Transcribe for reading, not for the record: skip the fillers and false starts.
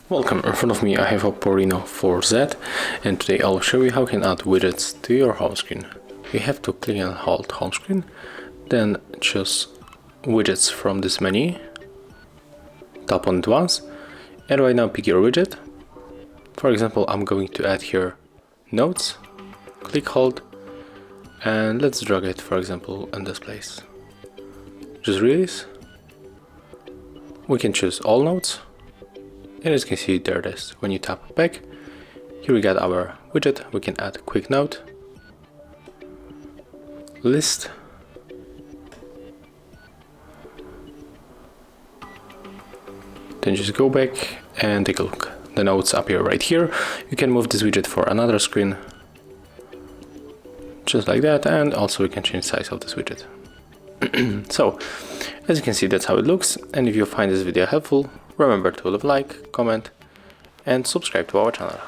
Welcome, in front of me I have OPPO Reno4 Z, and today I'll show you how you can add widgets to your home screen. You have to click and hold home screen, then choose widgets from this menu, tap on it once, and right now pick your widget. For example, I'm going to add here notes, click hold, and let's drag it, for example, in this place. Just release. We can choose all notes. And as you can see, there it is. When you tap back, here we got our widget. We can add quick note, list, then just go back and take a look. The notes appear right here. You can move this widget for another screen, just like that, and also we can change the size of this widget. So, as you can see, that's how it looks, and if you find this video helpful, remember to leave a like, comment, and subscribe to our channel.